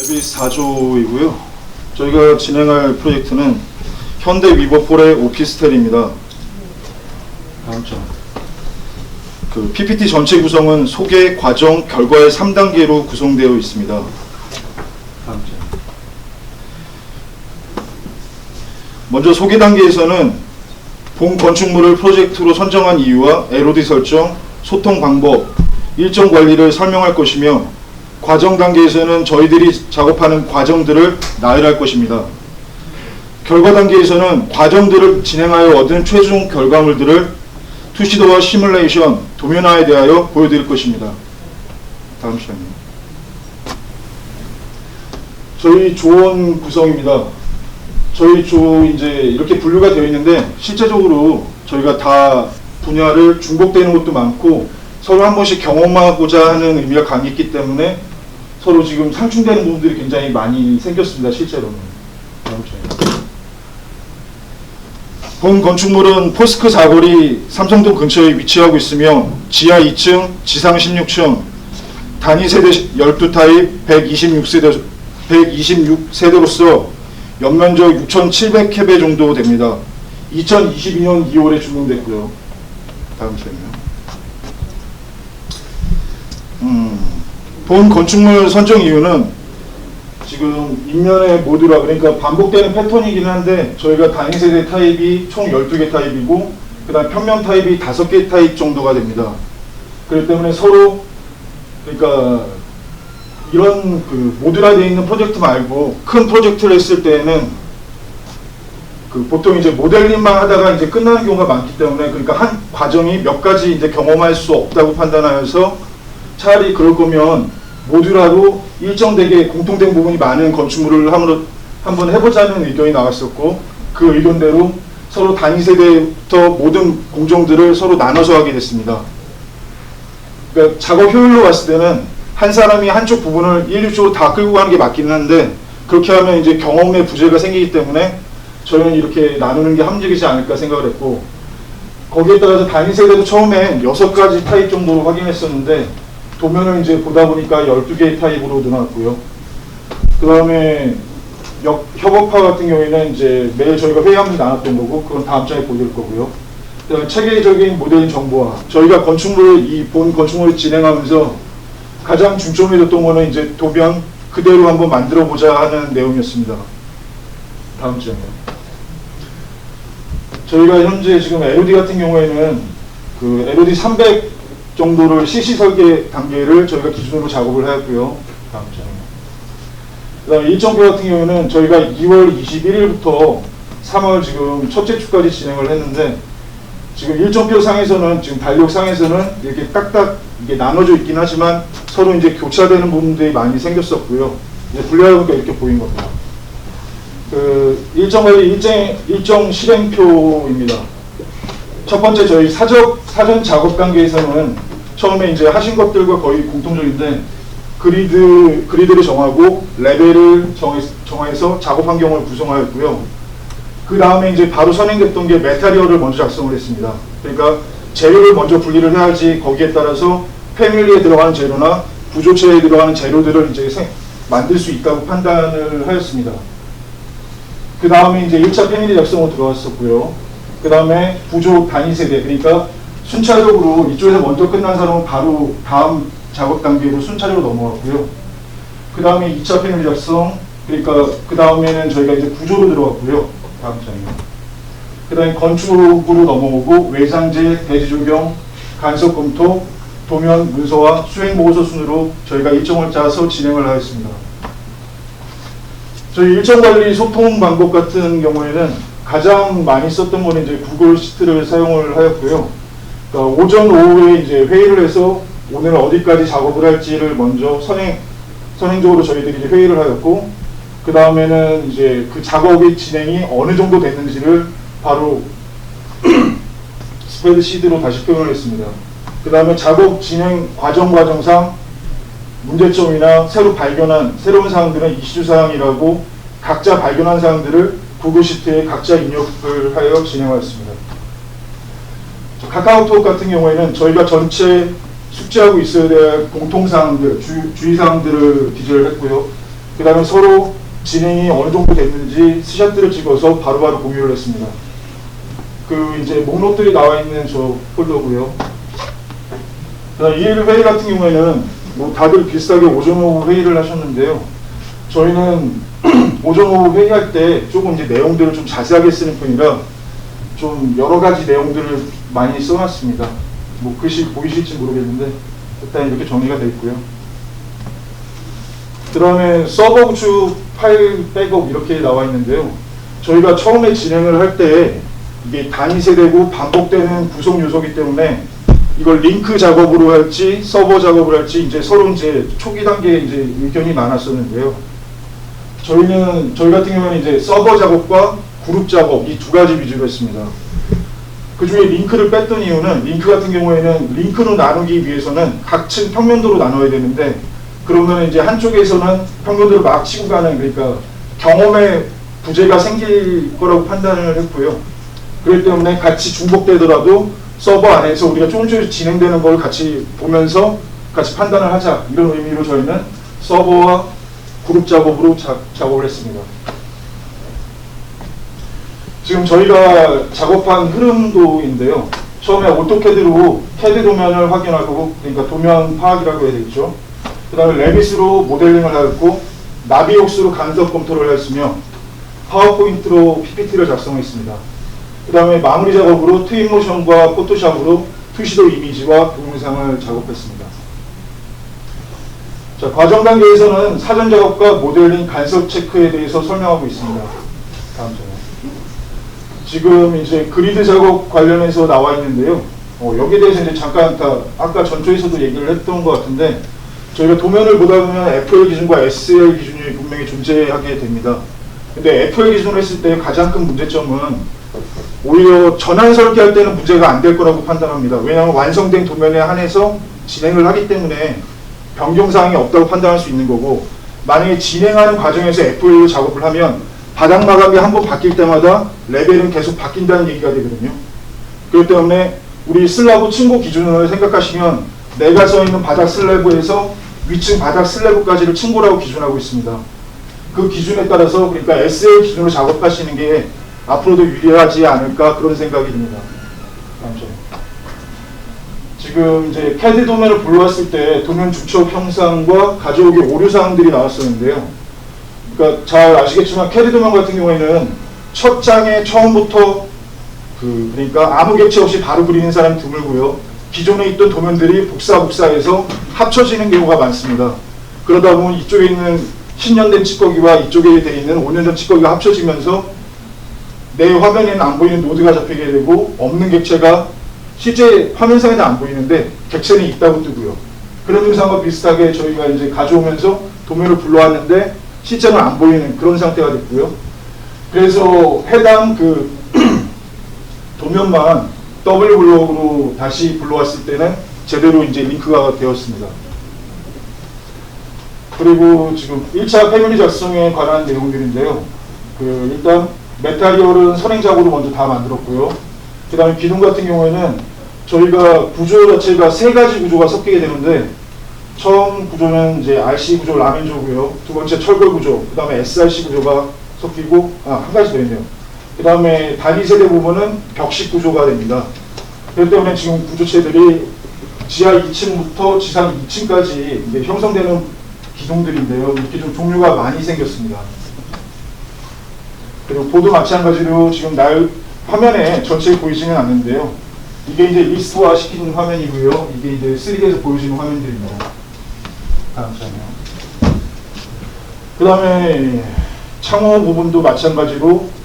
대비 4조이고요. 저희가 진행할 프로젝트는 현대 위버폴의 오피스텔입니다. 다음 장. 그 PPT 전체 구성은 소개, 과정, 결과의 3단계로 구성되어 있습니다. 다음 장. 먼저 소개 단계에서는 본 건축물을 프로젝트로 선정한 이유와 LOD 설정, 소통 방법, 일정 관리를 설명할 것이며, 과정 단계에서는 저희들이 작업하는 과정들을 나열할 것입니다. 결과 단계에서는 과정들을 진행하여 얻은 최종 결과물들을 투시도와 시뮬레이션, 도면화에 대하여 보여드릴 것입니다. 다음 시간입니다. 저희 조원 구성입니다. 저희 조 이제 이렇게 분류가 되어 있는데, 실제적으로 저희가 다 분야를 중복되는 것도 많고 서로 한 번씩 경험하고자 하는 의미가 강했기 때문에 서로 지금 상충되는 부분들이 굉장히 많이 생겼습니다. 실제로는. 본 건축물은 포스크 사거리 삼성동 근처에 위치하고 있으며 지하 2층, 지상 16층, 단위 세대 12타입 126세대로서 연면적 6,700캐베 정도 됩니다. 2022년 2월에 준공됐고요. 다음 시간이요. 본 건축물 선정 이유는 지금 인면의 모듈화, 그러니까 반복되는 패턴이긴 한데 저희가 단위 세대 타입이 총 12개 타입이고 그 다음 평면 타입이 5개 타입 정도가 됩니다. 그렇기 때문에 서로 그러니까 이런 그 모듈화 되어 있는 프로젝트 말고 큰 프로젝트를 했을 때에는 그 보통 이제 모델링만 하다가 이제 끝나는 경우가 많기 때문에, 그러니까 한 과정이 몇 가지 이제 경험할 수 없다고 판단하여서 차라리 그럴 거면 모듈화로 일정되게 공통된 부분이 많은 건축물을 한번 해보자는 의견이 나왔었고, 그 의견대로 서로 단위 세대부터 모든 공정들을 서로 나눠서 하게 됐습니다. 그러니까 작업 효율로 봤을 때는 한 사람이 한쪽 부분을 일률적으로 다 끌고 가는 게 맞기는 한데, 그렇게 하면 이제 경험의 부재가 생기기 때문에 저희는 이렇게 나누는 게 합리적이지 않을까 생각을 했고, 거기에 따라서 단위 세대도 처음엔 6가지 타입 정도로 확인했었는데 도면을 이제 보다 보니까 12개의 타입으로 늘어났고요. 그 다음에 협업파 같은 경우에는 이제 매일 저희가 회의하면서 나눴던 거고, 그건 다음 장에 보여드릴 거고요. 그 다음에 체계적인 모델링 정보화. 저희가 이 본 건축물을 진행하면서 가장 중점이 뒀던 거는 이제 도면 그대로 한번 만들어 보자 하는 내용이었습니다. 다음 장이요. 저희가 현재 지금 LOD 같은 경우에는 그 LOD 300 정도를 CC 설계 단계를 저희가 기준으로 작업을 하였고요. 다음 장이요. 그 다음에 일정표 같은 경우에는 저희가 2월 21일부터 3월 지금 첫째 주까지 진행을 했는데, 지금 일정표 상에서는 지금 달력 상에서는 이렇게 딱딱 이게 나눠져 있긴 하지만 서로 이제 교차되는 부분들이 많이 생겼었고요. 이제 분류해보니까 이렇게 보인 겁니다. 그 일정 관리 일정 실행표입니다. 첫 번째 저희 사전 작업 단계에서는 처음에 이제 하신 것들과 거의 공통적인데, 그리드를 정하고 레벨을 정해서 작업 환경을 구성하였고요. 그 다음에 이제 바로 선행됐던 게 메타리얼을 먼저 작성을 했습니다. 그러니까 재료를 먼저 분리를 해야지 거기에 따라서 패밀리에 들어가는 재료나 부조체에 들어가는 재료들을 이제 만들 수 있다고 판단을 하였습니다. 그 다음에 이제 1차 패밀리 작성으로 들어갔었고요. 그 다음에 부조 단위 세대, 그러니까 순차적으로 이쪽에서 먼저 끝난 사람은 바로 다음 작업 단계로 순차적으로 넘어갔고요. 그 다음에 2차 패밀리 작성, 그러니까 그 다음에는 저희가 이제 구조로 들어갔고요. 다음 장입니다. 그 다음에 건축으로 넘어오고 외장재, 대지 조경, 간섭 검토, 도면, 문서와 수행 보고서 순으로 저희가 일정을 짜서 진행을 하였습니다. 저희 일정 관리 소통 방법 같은 경우에는 가장 많이 썼던 거는 이제 구글 시트를 사용을 하였고요. 그러니까 오전 오후에 이제 회의를 해서 오늘 어디까지 작업을 할지를 먼저 선행적으로 저희들이 이제 회의를 하였고, 그 다음에는 이제 그 작업의 진행이 어느 정도 됐는지를 바로 스프레드시트로 다시 표현을 했습니다. 그 다음에 작업 진행 과정상 문제점이나 새로 발견한 새로운 사항들은 이슈 사항이라고 각자 발견한 사항들을 구글 시트에 각자 입력을 하여 진행하였습니다. 카카오톡 같은 경우에는 저희가 전체 숙지하고 있어야 될 공통사항들, 주의사항들을 기재를 했고요. 그 다음에 서로 진행이 어느 정도 됐는지 스샷들을 찍어서 바로바로 공유를 했습니다. 그 이제 목록들이 나와 있는 저 폴더고요. 그다음 EL 회의 같은 경우에는 뭐 다들 비슷하게 오전 오후 회의를 하셨는데요. 저희는 오전 오후 회의할 때 조금 이제 내용들을 좀 자세하게 쓰는 편이라 좀 여러 가지 내용들을 많이 써놨습니다. 뭐 글씨 보이실지 모르겠는데 일단 이렇게 정리가 되어 있고요. 그 다음에 서버 구축 파일 백업 이렇게 나와 있는데요. 저희가 처음에 진행을 할 때 이게 단위 세대고 반복되는 구성 요소이기 때문에 이걸 링크 작업으로 할지 서버 작업을 할지 이제 서로 이제 초기 단계에 이제 의견이 많았었는데요. 저희 같은 경우는 이제 서버 작업과 그룹 작업 이 두 가지 위주로 했습니다. 그 중에 링크를 뺐던 이유는 링크 같은 경우에는 링크로 나누기 위해서는 각층 평면도로 나눠야 되는데 그러면 이제 한쪽에서는 평면도를 막 치고 가는 그러니까 경험에 부재가 생길 거라고 판단을 했고요. 그렇기 때문에 같이 중복되더라도 서버 안에서 우리가 조금씩 진행되는 걸 같이 보면서 같이 판단을 하자 이런 의미로 저희는 서버와 그룹 작업으로 작업을 했습니다. 지금 저희가 작업한 흐름도인데요. 처음에 오토캐드로 캐드 도면을 확인하고 그러니까 도면 파악이라고 해야 되겠죠. 그 다음에 레빗으로 모델링을 하였고 나비옥스로 간섭 검토를 하였으며 파워포인트로 PPT를 작성했습니다. 그 다음에 마무리 작업으로 트윈모션과 포토샵으로 투시도 이미지와 동영상을 작업했습니다. 자, 과정 단계에서는 사전 작업과 모델링 간섭 체크에 대해서 설명하고 있습니다. 다음 장면. 지금 이제 그리드 작업 관련해서 나와 있는데요. 여기에 대해서 이제 잠깐 아까 전초에서도 얘기를 했던 것 같은데 저희가 도면을 보다 보면 FL 기준과 SL 기준이 분명히 존재하게 됩니다. 근데 FL 기준으로 했을 때 가장 큰 문제점은 오히려 전환 설계할 때는 문제가 안 될 거라고 판단합니다. 왜냐하면 완성된 도면에 한해서 진행을 하기 때문에 변경사항이 없다고 판단할 수 있는 거고 만약에 진행하는 과정에서 FL로 작업을 하면 바닥 마감이 한번 바뀔 때마다 레벨은 계속 바뀐다는 얘기가 되거든요. 그렇기 때문에 우리 슬라브 층고 기준을 생각하시면 내가 써 있는 바닥 슬래브에서 위층 바닥 슬래브까지를 층고라고 기준하고 있습니다. 그 기준에 따라서 그러니까 SL 기준으로 작업하시는 게 앞으로도 유리하지 않을까 그런 생각이 듭니다. 지금 이제 캐드 도면을 불러왔을 때 도면 주척 형상과 가져오기 오류 사항들이 나왔었는데요. 그러니까 잘 아시겠지만 캐드 도면 같은 경우에는 첫 장에 처음부터 그러니까 아무 객체 없이 바로 그리는 사람이 드물고요. 기존에 있던 도면들이 복사해서 합쳐지는 경우가 많습니다. 그러다 보면 이쪽에 있는 10년 된 찌꺼기와 이쪽에 돼 있는 5년 전 찌꺼기가 합쳐지면서 내 화면에는 안 보이는 노드가 잡히게 되고 없는 객체가 실제 화면상에는 안 보이는데 객체는 있다고 뜨고요. 그런 증상과 비슷하게 저희가 이제 가져오면서 도면을 불러왔는데 실제는 안 보이는 그런 상태가 됐고요. 그래서 해당 그 도면만 더블 블록으로 다시 불러왔을 때는 제대로 이제 링크가 되었습니다. 그리고 지금 1차 패밀리 작성에 관한 내용들인데요. 일단 메타리얼은 선행작으로 먼저 다 만들었고요. 그 다음에 기둥 같은 경우에는 저희가 구조 자체가 세 가지 구조가 섞이게 되는데 처음 구조는 이제 RC 구조 라멘조고요. 두 번째 철골 구조, 그 다음에 SRC 구조가 섞이고 한 가지 더 있네요. 그 다음에 단위 세대 부분은 벽식 구조가 됩니다. 그렇기 때문에 지금 구조체들이 지하 2층부터 지상 2층까지 이제 형성되는 기둥들인데요. 이렇게 좀 종류가 많이 생겼습니다. 그리고 보도 마찬가지로 지금 화면에 전체 보이지는 않는데요. 이게 이제 리스트화 시키는 화면이고요. 이게 이제 3D에서 보여지는 화면들입니다. 다음 장면. 그 다음에 창호 부분도 마찬가지로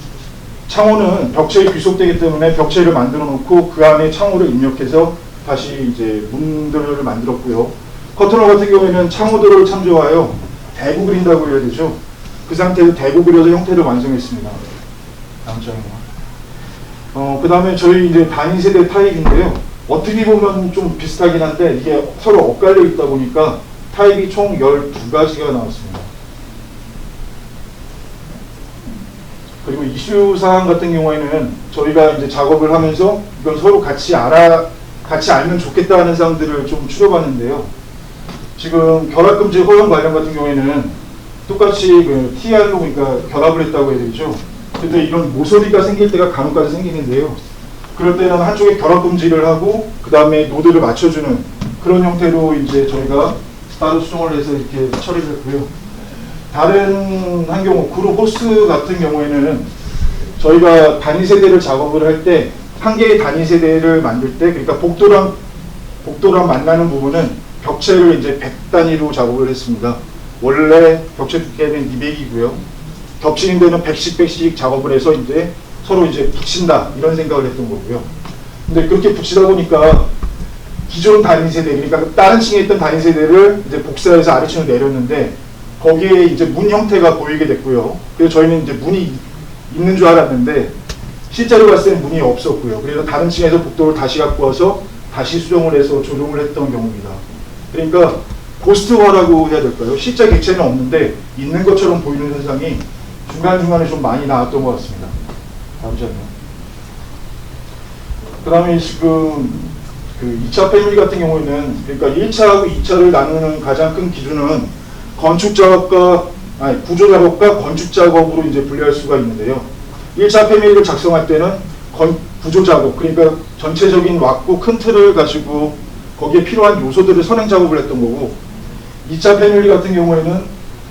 창호는 벽체에 귀속되기 때문에 벽체를 만들어 놓고 그 안에 창호를 입력해서 다시 이제 문들을 만들었고요. 커튼홀 같은 경우에는 창호도를 참조하여 대구 그린다고 해야 되죠. 그 상태에서 대구 그려서 형태를 완성했습니다. 다음 장면. 그 다음에 저희 이제 단위 세대 타입인데요. 어떻게 보면 좀 비슷하긴 한데 이게 서로 엇갈려 있다 보니까 타입이 총 12가지가 나왔습니다. 그리고 이슈 사항 같은 경우에는 저희가 이제 작업을 하면서 이건 서로 같이 알면 좋겠다 하는 사항들을 좀 추려봤는데요. 지금 결합금지 허용 관련 같은 경우에는 똑같이 그 TR로 그러니까 결합을 했다고 해야 되죠. 근데 이런 모서리가 생길 때가 간혹가다 생기는데요. 그럴 때는 한쪽에 결합 금지를 하고 그 다음에 노드를 맞춰주는 그런 형태로 이제 저희가 따로 수정을 해서 이렇게 처리를 했고요. 다른 한 경우 그룹 호스 같은 경우에는 저희가 단위 세대를 작업을 할 때 한 개의 단위 세대를 만들 때 그러니까 복도랑 만나는 부분은 벽체를 이제 100단위로 작업을 했습니다. 원래 벽체 두께는 200이고요. 겹치는 데는 100씩 작업을 해서 이제 서로 이제 붙인다 이런 생각을 했던 거고요. 근데 그렇게 붙이다 보니까 기존 단위 세대 그러니까 다른 층에 있던 단위 세대를 이제 복사해서 아래층으로 내렸는데 거기에 이제 문 형태가 보이게 됐고요. 그래서 저희는 이제 문이 있는 줄 알았는데 실제로 봤을 때는 문이 없었고요. 그래서 다른 층에서 복도를 다시 갖고 와서 다시 수정을 해서 조정을 했던 경우입니다. 그러니까 고스트화라고 해야 될까요? 실제 객체는 없는데 있는 것처럼 보이는 현상이 중간중간에 좀 많이 나왔던 것 같습니다. 다음 장면. 그 다음에 지금 그 2차 패밀리 같은 경우에는 그러니까 1차하고 2차를 나누는 가장 큰 기준은 구조 작업과 건축 작업으로 이제 분리할 수가 있는데요. 1차 패밀리를 작성할 때는 구조 작업, 그러니까 전체적인 왁구 큰 틀을 가지고 거기에 필요한 요소들을 선행 작업을 했던 거고 2차 패밀리 같은 경우에는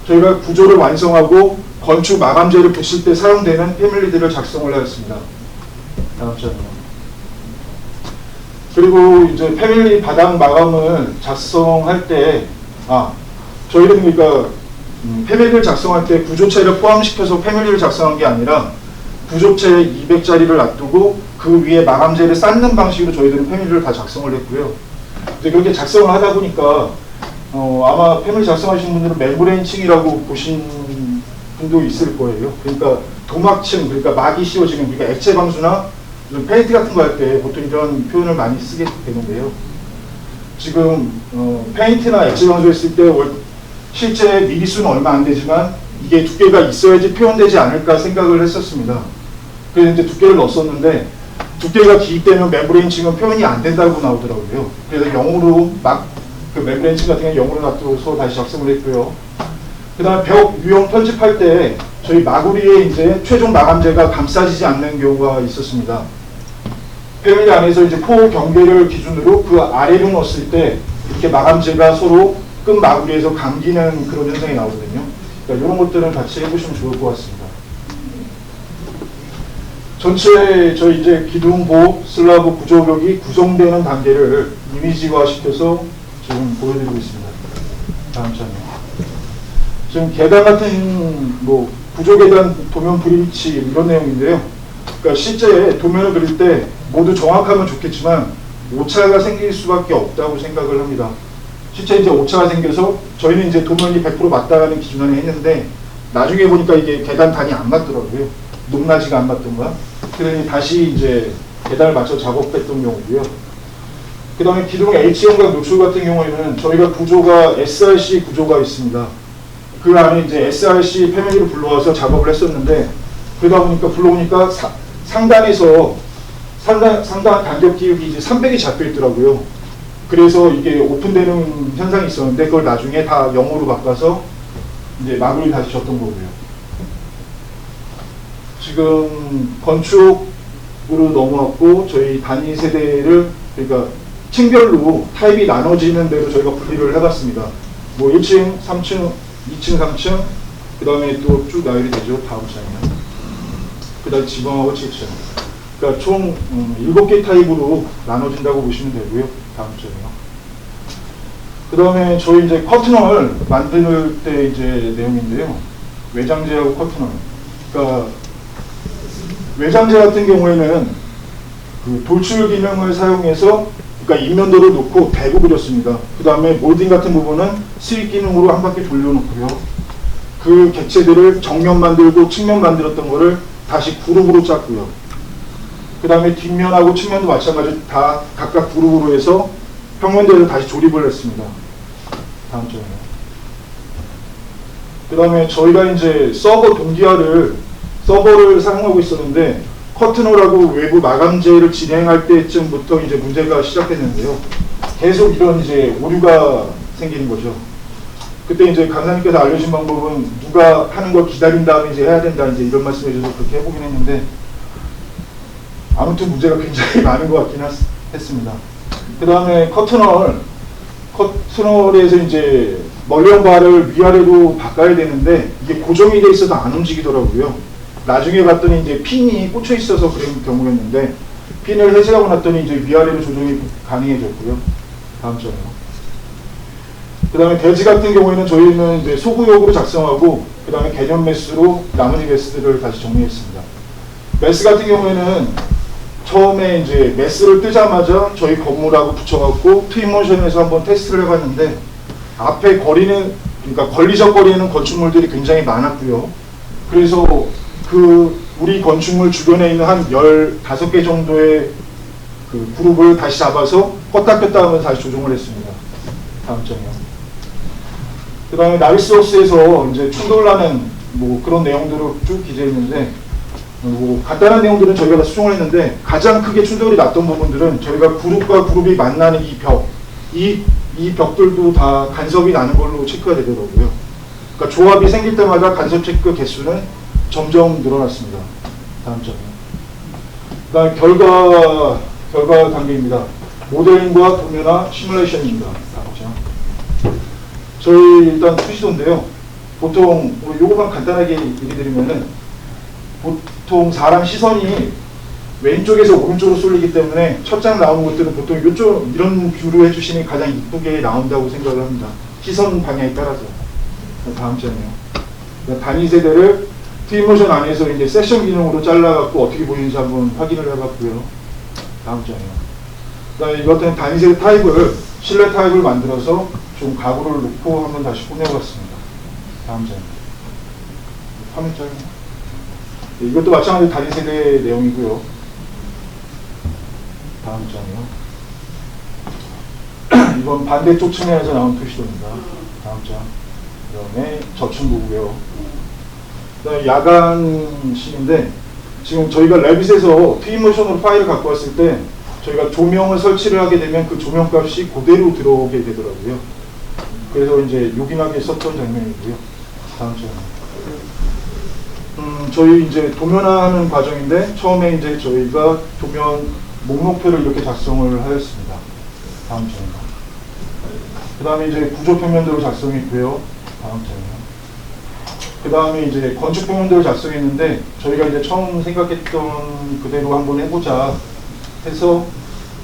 저희가 구조를 완성하고 건축 마감재를 붙일 때 사용되는 패밀리들을 작성을 하였습니다. 다음 장면. 그리고 이제 패밀리 바닥 마감을 작성할 때 저희는 그러니까 패밀리를 작성할 때 구조체를 포함시켜서 패밀리를 작성한 게 아니라 구조체 200짜리를 놔두고 그 위에 마감재를 쌓는 방식으로 저희들은 패밀리를 다 작성을 했고요. 이제 그렇게 작성을 하다 보니까 아마 패밀리 작성하신 분들은 멤브레인층이라고 보신 분도 있을 거예요. 그러니까 도막층, 그러니까 막이 씌워지는 그러니까 액체 방수나 페인트 같은 거 할 때 보통 이런 표현을 많이 쓰게 되는데요. 지금 페인트나 액체 방수 했을 때 실제 미리수는 얼마 안 되지만 이게 두께가 있어야지 표현되지 않을까 생각을 했었습니다. 그래서 이제 두께를 넣었었는데 두께가 기입되면 멤브레인층은 표현이 안 된다고 나오더라고요. 그래서 0으로 그 멤브레인층 같은 경우는 0으로 놔둬서 다시 작성을 했고요. 그 다음에 벽 유형 편집할 때 저희 마구리에 이제 최종 마감재가 감싸지지 않는 경우가 있었습니다. 패밀리 안에서 이제 포 경계를 기준으로 그 아래로 넣었을 때 이렇게 마감재가 서로 끝 마구리에서 감기는 그런 현상이 나오거든요. 그러니까 이런 것들은 같이 해보시면 좋을 것 같습니다. 전체 저희 이제 기둥, 보호, 슬라브 구조벽이 구성되는 단계를 이미지화시켜서 지금 보여드리고 있습니다. 다음 장면. 지금 계단 같은 구조 계단 도면 브릿지 이런 내용인데요. 그러니까 실제 도면을 그릴 때 모두 정확하면 좋겠지만 오차가 생길 수밖에 없다고 생각을 합니다. 실제 이제 오차가 생겨서 저희는 이제 도면이 100% 맞다는 기준안에 했는데 나중에 보니까 이게 계단 단이 안 맞더라고요. 높낮이가 안 맞던가. 그러니 다시 이제 계단을 맞춰 작업했던 경우고요. 그 다음에 기둥 H형과 노출 같은 경우에는 저희가 구조가 SRC 구조가 있습니다. 그 안에 이제 SRC 패밀리를 불러와서 작업을 했었는데 그러다 보니까 불러오니까 상단 간격 기울기 이제 300이 잡혀 있더라고요. 그래서 이게 오픈되는 현상이 있었는데 그걸 나중에 다 0으로 바꿔서 이제 마무리 다시 졌던 거고요. 지금 건축으로 넘어왔고 저희 단위 세대를 그러니까 층별로 타입이 나눠지는 대로 저희가 분리를 해봤습니다. 1층, 3층, 2층, 3층 그 다음에 또 쭉 나열이 되죠. 다음 장면. 그 다음에 지붕하고 7층. 그러니까 총 7개 타입으로 나눠진다고 보시면 되고요. 다음 장면. 그 다음에 저희 이제 커튼홀 만들 때 이제 내용인데요. 외장재하고 커튼홀. 그러니까 외장재 같은 경우에는 그 돌출 기능을 사용해서 그러니까 인면도를 놓고 대고 그렸습니다. 그 다음에 몰딩 같은 부분은 스윗 기능으로 한 바퀴 돌려놓고요. 그 객체들을 정면 만들고 측면 만들었던 거를 다시 그룹으로 짰고요. 그 다음에 뒷면하고 측면도 마찬가지로 다 각각 그룹으로 해서 평면대를 다시 조립을 했습니다. 다음 장면. 그 다음에 저희가 이제 서버를 사용하고 있었는데 커튼홀하고 외부 마감재를 진행할 때쯤부터 이제 문제가 시작됐는데요. 계속 이런 이제 오류가 생기는 거죠. 그때 이제 강사님께서 알려주신 방법은 누가 하는 걸 기다린 다음에 이제 해야 된다 이제 이런 말씀해 주셔서 그렇게 해보긴 했는데 아무튼 문제가 굉장히 많은 것 같긴 했습니다. 그 다음에 커튼홀에서 이제 멀령 바를 위아래로 바꿔야 되는데 이게 고정이 돼 있어서 안 움직이더라고요. 나중에 봤더니 이제 핀이 꽂혀 있어서 그런 경우였는데 핀을 해제하고 났더니 이제 위아래로 조정이 가능해졌고요. 다음 점이요. 그 다음에 대지 같은 경우에는 저희는 이제 소구역으로 작성하고 그 다음에 개념 매스로 나머지 매스들을 다시 정리했습니다. 매스 같은 경우에는 처음에 이제 매스를 뜨자마자 저희 건물하고 붙여갖고 트윈모션에서 한번 테스트를 해봤는데 앞에 거리는 그러니까 걸리적거리는 건축물들이 굉장히 많았고요. 그래서 그 우리 건축물 주변에 있는 한 15개 정도의 그 그룹을 다시 잡아서 껐다 켰다 하면서 다시 조정을 했습니다. 다음 점이요. 그 다음에 나비소스에서 이제 충돌나는 뭐 그런 내용들을 쭉 기재했는데 뭐 간단한 내용들은 저희가 다 수정을 했는데 가장 크게 충돌이 났던 부분들은 저희가 그룹과 그룹이 만나는 이 벽, 이 벽들도 다 간섭이 나는 걸로 체크가 되더라고요. 그러니까 조합이 생길 때마다 간섭 체크 개수는 점점 늘어났습니다. 다음 점이요. 그 다음에 결과 단계입니다. 모델링과 도면화 시뮬레이션입니다. 저희 일단 투시도인데요. 보통 요거만 간단하게 얘기 드리면은 보통 사람 시선이 왼쪽에서 오른쪽으로 쏠리기 때문에 첫 장 나오는 것들은 보통 이쪽 이런 뷰로 해주시면 가장 이쁘게 나온다고 생각을 합니다. 시선 방향에 따라서. 다음 장이요. 단위 세대를 트윈모션 안에서 이제 섹션 기능으로 잘라갖고 어떻게 보이는지 한번 확인을 해봤고요. 다음 장이요. 그다음에 이것들은 단위 세대 타입을 실내 타입을 만들어서 좀 가구를 놓고 한번 다시 꾸며봤습니다. 다음 장입니다. 화면 짤. 네, 이것도 마찬가지로 단위 세대 내용이고요. 다음 장이요. 이건 반대쪽 측면에서 나온 표시도입니다. 다음 장. 그다음에 저층부고요. 그다음에 야간신인데 지금 저희가 레빗에서 트윈모션으로 파일을 갖고 왔을 때 저희가 조명을 설치를 하게 되면 그 조명값이 그대로 들어오게 되더라고요. 그래서 이제 요긴하게 썼던 장면이고요. 다음 장면. 저희 이제 도면화하는 과정인데 처음에 이제 저희가 도면 목록표를 이렇게 작성을 하였습니다. 다음 장면. 그 다음에 이제 구조 평면도를 작성했고요. 다음 장면. 그 다음에 이제 건축 평면도를 작성했는데 저희가 이제 처음 생각했던 그대로 한번 해보자 해서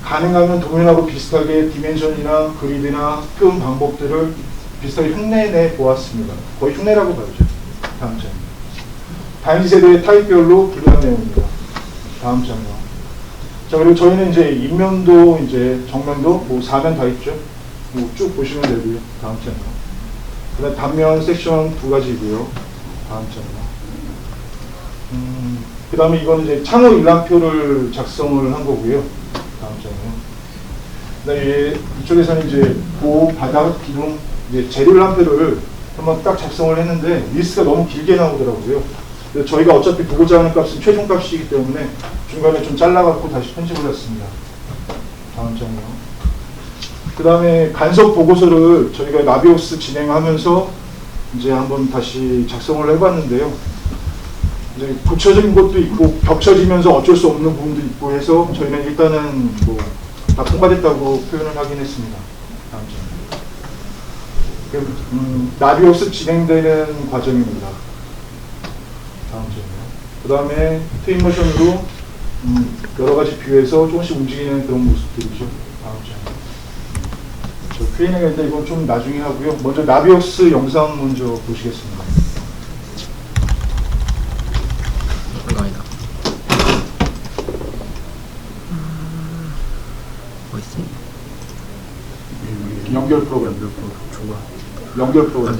가능하면 도면하고 비슷하게 디멘션이나 그리드나 표현 방법들을 비슷하게 흉내내 보았습니다. 거의 흉내라고 봐야죠. 다음 장. 단위 세대의 타입별로 분류한 내용입니다. 다음 장요. 자, 그리고 저희는 이제 인면도 이제 정면도 뭐 4면 다 있죠. 뭐 쭉 보시면 되고요. 다음 장요. 그다음 단면 섹션 2가지고요. 다음 장요. 그 다음에 이건 이제 창호 일람표를 작성을 한 거고요. 다음 장이요. 그다음에 이쪽에서는 이제 고 바닥 기둥 이제 재료람표를 한번 딱 작성을 했는데 리스트가 너무 길게 나오더라고요. 그래서 저희가 어차피 보고자 하는 값은 최종값이기 때문에 중간에 좀 잘라갖고 다시 편집을 했습니다. 다음 장이요. 그 다음에 간섭 보고서를 저희가 나비오스 진행하면서 이제 한번 다시 작성을 해봤는데요. 이제 고쳐진 것도 있고 겹쳐지면서 어쩔 수 없는 부분도 있고 해서 저희는 일단은 뭐 다 통과됐다고 표현을 하긴 했습니다. 다음 장. 나비오스 진행되는 과정입니다. 다음 장이요. 그 다음에 트윈모션으로 여러 가지 뷰에서 조금씩 움직이는 그런 모습들이죠. 다음 장. 저 Q&A가 있는데 이건 좀 나중에 하고요. 먼저 나비오스 영상 먼저 보시겠습니다. 이거이다. 뭐 있어? 연결 프로그램. 좋아. 연결 프로그램.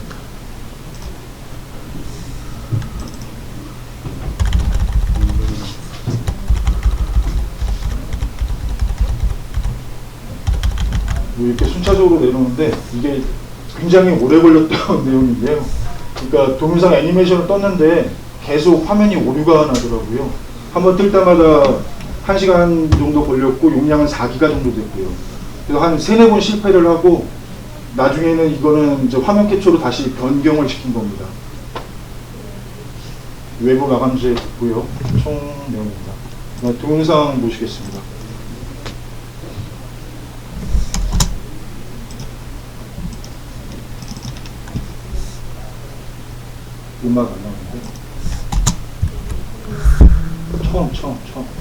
뭐 이렇게 순차적으로 내놓는데 이게 굉장히 오래 걸렸던 내용인데요. 그러니까 동영상 애니메이션을 떴는데 계속 화면이 오류가 나더라고요. 한번 뜰 때마다 1시간 정도 걸렸고 용량은 4기가 정도 됐고요. 그래서 한 3-4번 실패를 하고 나중에는 이거는 이제 화면 캡처로 다시 변경을 시킨 겁니다. 외부 마감재 있고요. 총 내용입니다. 동영상 보시겠습니다. 음악 안 나오는데 처음